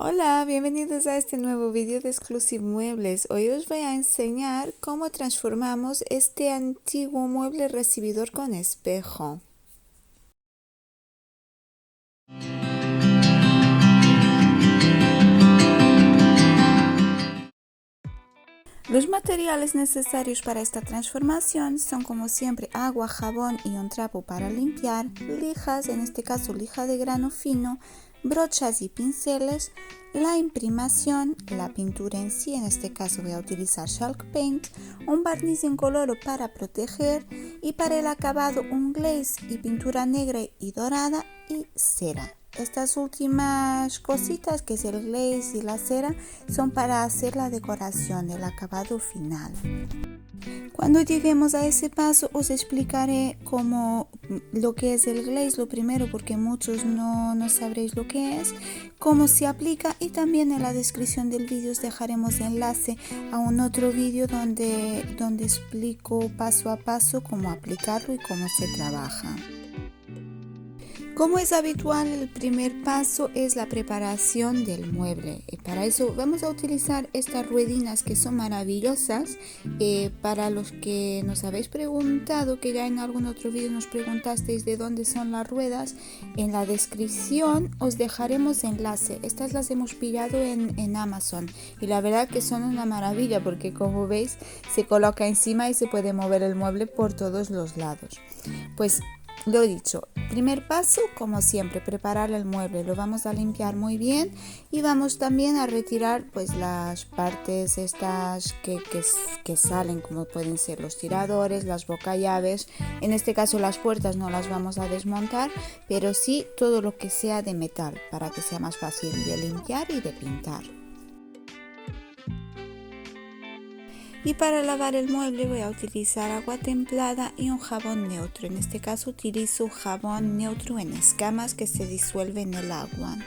Hola, bienvenidos a este nuevo vídeo de Exclusive Muebles. Hoy os voy a enseñar cómo transformamos este antiguo mueble recibidor con espejo. Los materiales necesarios para esta transformación son, como siempre, agua, jabón y un trapo para limpiar, lijas, en este caso lija de grano fino, brochas y pinceles, la imprimación, la pintura en sí, en este caso voy a utilizar Chalk Paint, un barniz incoloro para proteger y para el acabado un glaze y pintura negra y dorada y cera. Estas últimas cositas, que es el glaze y la cera, son para hacer la decoración, el acabado final. Cuando lleguemos a ese paso os explicaré lo que es el glaze, lo primero, porque muchos no sabréis lo que es, cómo se aplica, y también en la descripción del vídeo os dejaremos enlace a un otro vídeo donde explico paso a paso cómo aplicarlo y cómo se trabaja. Como es habitual, el primer paso es la preparación del mueble. Y para eso vamos a utilizar estas ruedinas que son maravillosas. Para los que nos habéis preguntado, que ya en algún otro vídeo nos preguntasteis de dónde son las ruedas, en la descripción os dejaremos enlace. Estas las hemos pillado en Amazon y la verdad que son una maravilla, porque como veis se coloca encima y se puede mover el mueble por todos los lados. Pues lo dicho, primer paso, como siempre, preparar el mueble. Lo vamos a limpiar muy bien y vamos también a retirar pues las partes estas que salen, como pueden ser los tiradores, las bocallaves. En este caso las puertas no las vamos a desmontar, pero sí todo lo que sea de metal, para que sea más fácil de limpiar y de pintar. Y para lavar el mueble voy a utilizar agua templada y un jabón neutro. En este caso utilizo jabón neutro en escamas que se disuelve en el agua.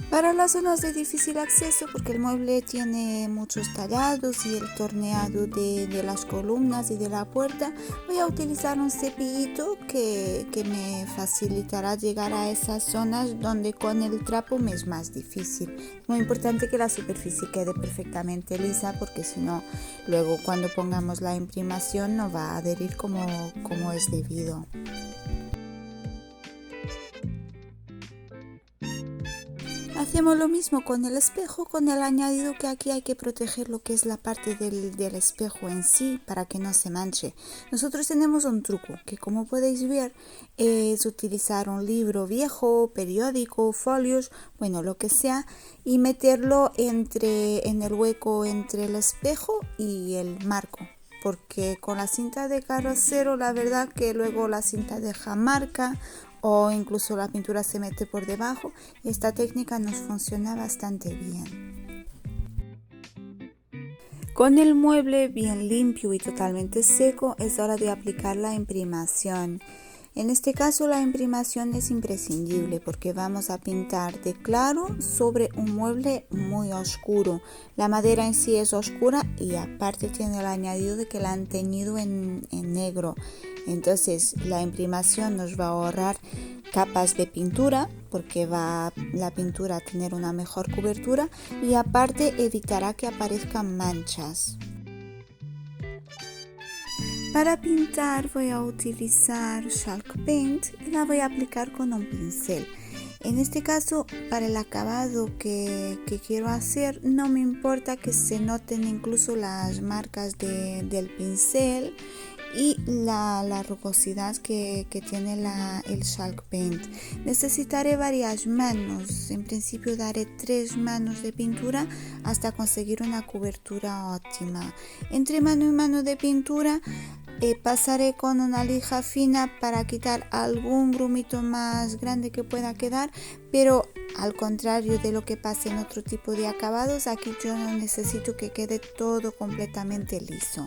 Para las zonas de difícil acceso, porque el mueble tiene muchos tallados y el torneado de las columnas y de la puerta, voy a utilizar un cepillito que me facilitará llegar a esas zonas donde con el trapo me es más difícil. Muy importante que la superficie quede perfectamente lisa, porque si no, luego cuando pongamos la imprimación no va a adherir como es debido. Hacemos lo mismo con el espejo, con el añadido que aquí hay que proteger lo que es la parte del espejo en sí, para que no se manche. Nosotros tenemos un truco que, como podéis ver, es utilizar un libro viejo, periódico, folios, bueno, lo que sea, y meterlo en el hueco entre el espejo y el marco. Porque con la cinta de carrocero, la verdad que luego la cinta deja marca, o incluso la pintura se mete por debajo, y esta técnica nos funciona bastante bien. Con el mueble bien limpio y totalmente seco, es hora de aplicar la imprimación. En este caso la imprimación es imprescindible, porque vamos a pintar de claro sobre un mueble muy oscuro. La madera en sí es oscura y aparte tiene el añadido de que la han teñido en negro. Entonces la imprimación nos va a ahorrar capas de pintura, porque va la pintura a tener una mejor cobertura, y aparte evitará que aparezcan manchas. Para pintar voy a utilizar Chalk Paint y la voy a aplicar con un pincel. En este caso, para el acabado que quiero hacer, no me importa que se noten incluso las marcas del pincel y la rugosidad que tiene el Chalk Paint. Necesitaré varias manos. En principio daré 3 manos de pintura hasta conseguir una cobertura óptima. Entre mano y mano de pintura pasaré con una lija fina para quitar algún grumito más grande que pueda quedar, pero al contrario de lo que pasa en otro tipo de acabados, aquí yo no necesito que quede todo completamente liso.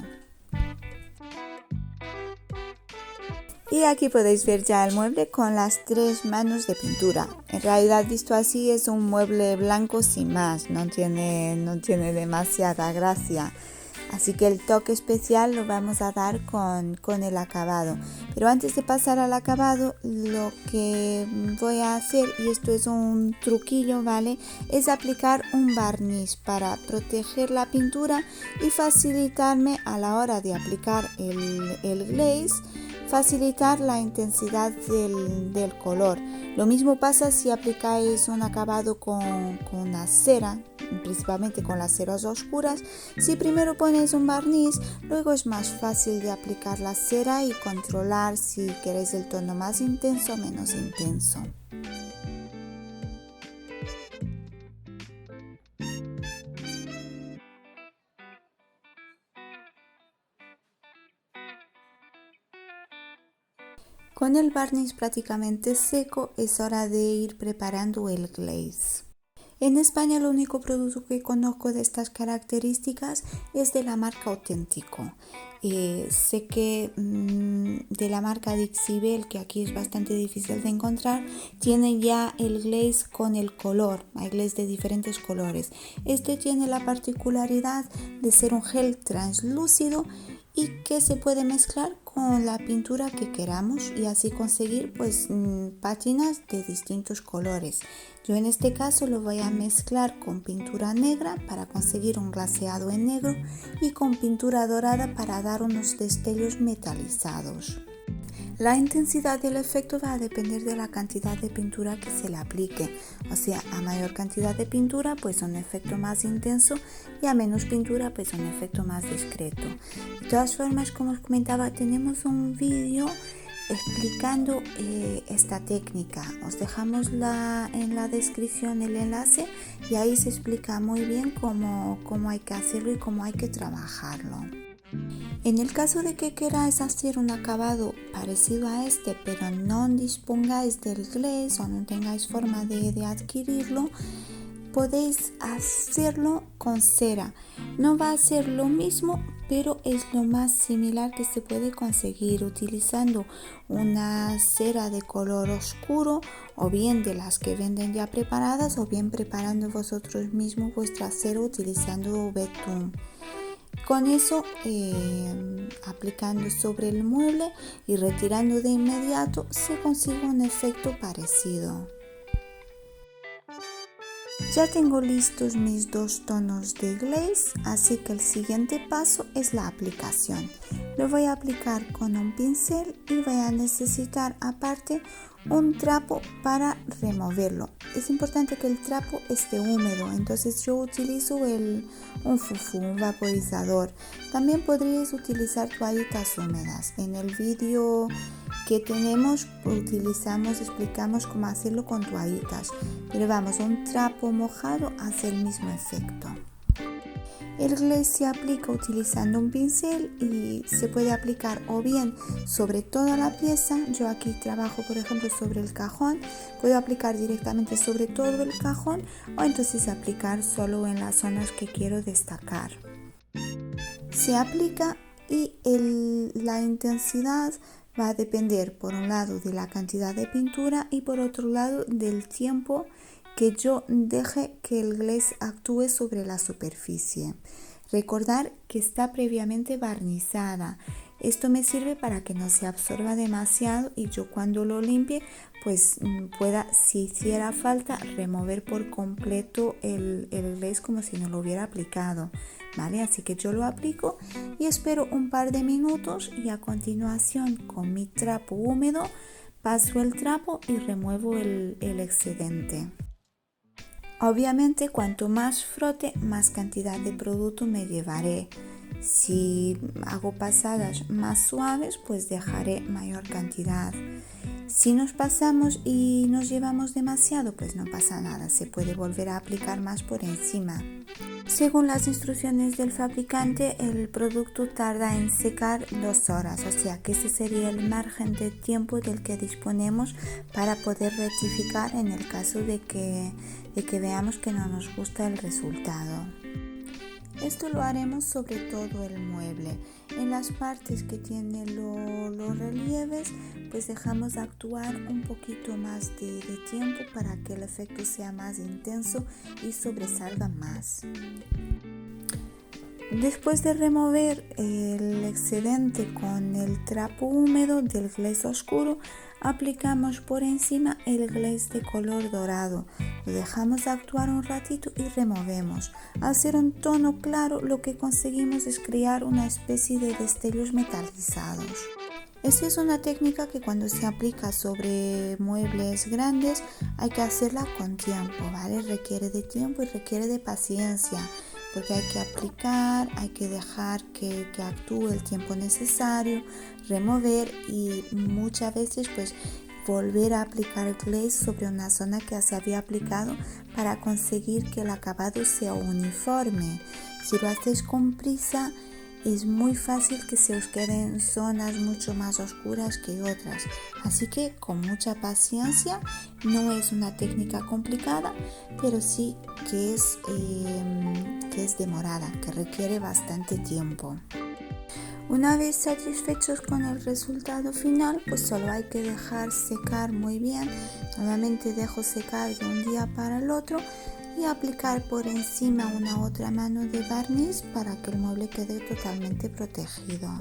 Y aquí podéis ver ya el mueble con las 3 manos de pintura. En realidad, visto así, es un mueble blanco sin más, no tiene demasiada gracia. Así que el toque especial lo vamos a dar con el acabado. Pero antes de pasar al acabado, lo que voy a hacer, y esto es un truquillo, ¿vale? Es aplicar un barniz para proteger la pintura y facilitarme a la hora de aplicar el glaze, facilitar la intensidad del color. Lo mismo pasa si aplicáis un acabado con una cera, principalmente con las ceras oscuras. Si primero ponéis un barniz, luego es más fácil de aplicar la cera y controlar si queréis el tono más intenso o menos intenso. Con el barniz prácticamente seco, es hora de ir preparando el glaze. En España el único producto que conozco de estas características es de la marca Auténtico. Sé que de la marca Dixibel, que aquí es bastante difícil de encontrar, tienen ya el glaze con el color, hay glaze de diferentes colores. Este tiene la particularidad de ser un gel translúcido y que se puede mezclar con la pintura que queramos y así conseguir pátinas de distintos colores. Yo en este caso lo voy a mezclar con pintura negra para conseguir un glaseado en negro y con pintura dorada para dar unos destellos metalizados. La intensidad del efecto va a depender de la cantidad de pintura que se le aplique. O sea, a mayor cantidad de pintura, pues un efecto más intenso, y a menos pintura, pues un efecto más discreto. De todas formas, como os comentaba, tenemos un vídeo explicando esta técnica. Os dejamos en la descripción el enlace y ahí se explica muy bien cómo hay que hacerlo y cómo hay que trabajarlo. En el caso de que queráis hacer un acabado parecido a este, pero no dispongáis del glaze o no tengáis forma de adquirirlo, podéis hacerlo con cera. No va a ser lo mismo, pero es lo más similar que se puede conseguir utilizando una cera de color oscuro, o bien de las que venden ya preparadas, o bien preparando vosotros mismos vuestra cera utilizando betún. Con eso, aplicando sobre el mueble y retirando de inmediato, se consigue un efecto parecido. Ya tengo listos mis dos tonos de glaze, así que el siguiente paso es la aplicación. Lo voy a aplicar con un pincel y voy a necesitar aparte un trapo para removerlo. Es importante que el trapo esté húmedo, entonces yo utilizo un fufu, un vaporizador. También podríais utilizar toallitas húmedas. En el vídeo que tenemos explicamos cómo hacerlo con toallitas, pero vamos, un trapo mojado hace el mismo efecto. El glaze se aplica utilizando un pincel y se puede aplicar o bien sobre toda la pieza. Yo aquí trabajo, por ejemplo, sobre el cajón. Puedo aplicar directamente sobre todo el cajón o entonces aplicar solo en las zonas que quiero destacar. Se aplica y la intensidad va a depender, por un lado, de la cantidad de pintura y por otro lado del tiempo que yo deje que el glaze actúe sobre la superficie. Recordar que está previamente barnizada. Esto me sirve para que no se absorba demasiado y yo cuando lo limpie pues pueda, si hiciera falta, remover por completo el glaze como si no lo hubiera aplicado, ¿vale? Así que yo lo aplico y espero un par de minutos y a continuación con mi trapo húmedo paso el trapo y remuevo el excedente. Obviamente, cuanto más frote, más cantidad de producto me llevaré. Si hago pasadas más suaves, pues dejaré mayor cantidad. Si nos pasamos y nos llevamos demasiado, pues no pasa nada, se puede volver a aplicar más por encima. Según las instrucciones del fabricante, el producto tarda en secar 2 horas, o sea que ese sería el margen de tiempo del que disponemos para poder rectificar en el caso de que veamos que no nos gusta el resultado. Esto lo haremos sobre todo el mueble. En las partes que tienen los relieves, pues dejamos actuar un poquito más de tiempo para que el efecto sea más intenso y sobresalga más. Después de remover el excedente con el trapo húmedo del glaze oscuro, aplicamos por encima el glaze de color dorado. Lo dejamos actuar un ratito y removemos. Al ser un tono claro, lo que conseguimos es crear una especie de destellos metalizados. Esta es una técnica que cuando se aplica sobre muebles grandes hay que hacerla con tiempo, ¿vale? Requiere de tiempo y requiere de paciencia, porque hay que aplicar, hay que dejar que actúe el tiempo necesario, remover y muchas veces pues volver a aplicar el glaze sobre una zona que se había aplicado para conseguir que el acabado sea uniforme. Si lo hacéis con prisa, es muy fácil que se os queden zonas mucho más oscuras que otras, así que con mucha paciencia. No es una técnica complicada, pero sí que es demorada, que requiere bastante tiempo. Una vez satisfechos con el resultado final, pues solo hay que dejar secar muy bien. Normalmente dejo secar de un día para el otro y aplicar por encima una otra mano de barniz para que el mueble quede totalmente protegido.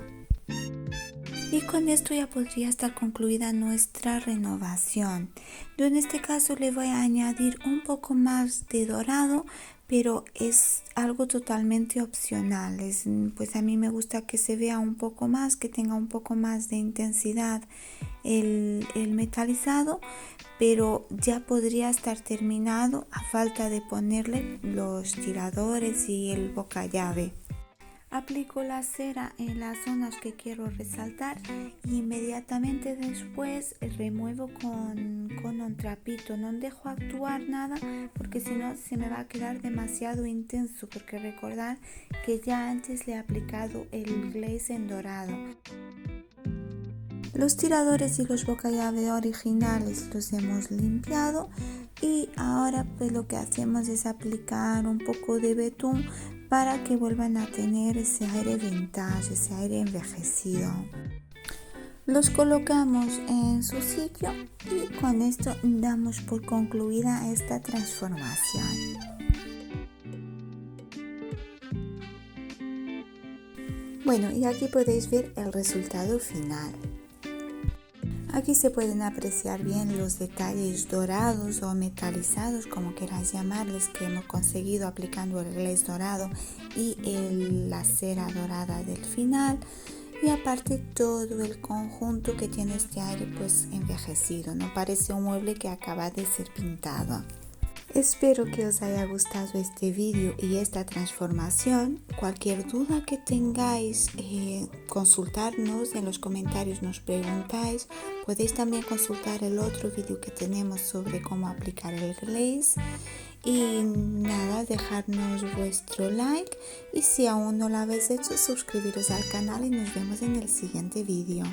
Y con esto ya podría estar concluida nuestra renovación. Yo en este caso le voy a añadir un poco más de dorado, pero es algo totalmente opcional. Pues a mí me gusta que se vea un poco más, que tenga un poco más de intensidad el metalizado, pero ya podría estar terminado a falta de ponerle los tiradores y el boca llave. Aplico la cera en las zonas que quiero resaltar y inmediatamente después remuevo con un trapito. No dejo actuar nada porque si no se me va a quedar demasiado intenso, porque recordad que ya antes le he aplicado el glaze en dorado. Los tiradores y los boca llave originales los hemos limpiado y ahora pues lo que hacemos es aplicar un poco de betún para que vuelvan a tener ese aire vintage, ese aire envejecido. Los colocamos en su sitio y con esto damos por concluida esta transformación. Bueno, y aquí podéis ver el resultado final. Aquí se pueden apreciar bien los detalles dorados o metalizados, como queráis llamarles, que hemos conseguido aplicando el glaze dorado y la cera dorada del final. Y aparte todo el conjunto que tiene este aire pues envejecido, no parece un mueble que acaba de ser pintado. Espero que os haya gustado este vídeo y esta transformación. Cualquier duda que tengáis, consultarnos en los comentarios, nos preguntáis. Podéis también consultar el otro vídeo que tenemos sobre cómo aplicar el glaze. Y nada, dejarnos vuestro like y si aún no lo habéis hecho, suscribiros al canal y nos vemos en el siguiente vídeo.